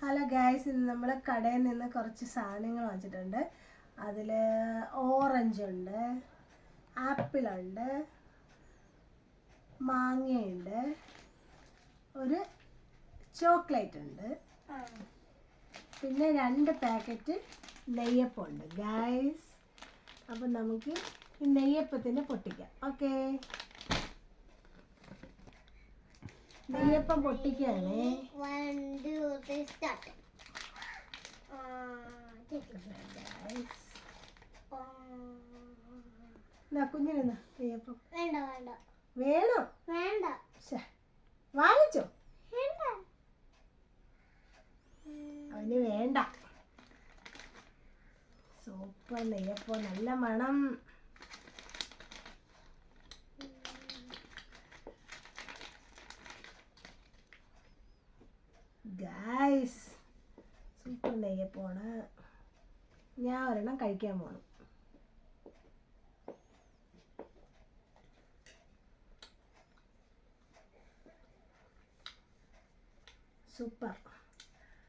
Hello guys, ഇന്ന് നമ്മൾ കടയിൽ നിന്ന് കുറച്ച് സാധനങ്ങൾ വാങ്ങിച്ചിട്ടുണ്ട്. അതിൽ ഓറഞ്ച് ഉണ്ട്, ആപ്പിളുണ്ട്, മാങ്ങയുണ്ട്, ഒരു ചോക്ലേറ്റ് ഉണ്ട്, പിന്നെ 2 പാക്കറ്റ് നെയ്യപ്പം ഉണ്ട് ഗൈസ്. അപ്പം നമുക്ക് ഈ നെയ്യപ്പത്തിന് പൊട്ടിക്കാം. ഓക്കെ, നെയ്യപ്പം പൊട്ടിക്കുകയാണേ. കുഞ്ഞിന് നെയ്യപ്പം വേണോ? വാങ്ങിച്ചോ? അവന് വേണ്ട. സൂപ്പർ നെയ്യപ്പം, നല്ല മണം. ഗൈസ്, സൂപ്പർ നെയ്യപ്പമാണ്. ഞാൻ ഒരെണ്ണം കഴിക്കാൻ പോകണം. സൂപ്പർ.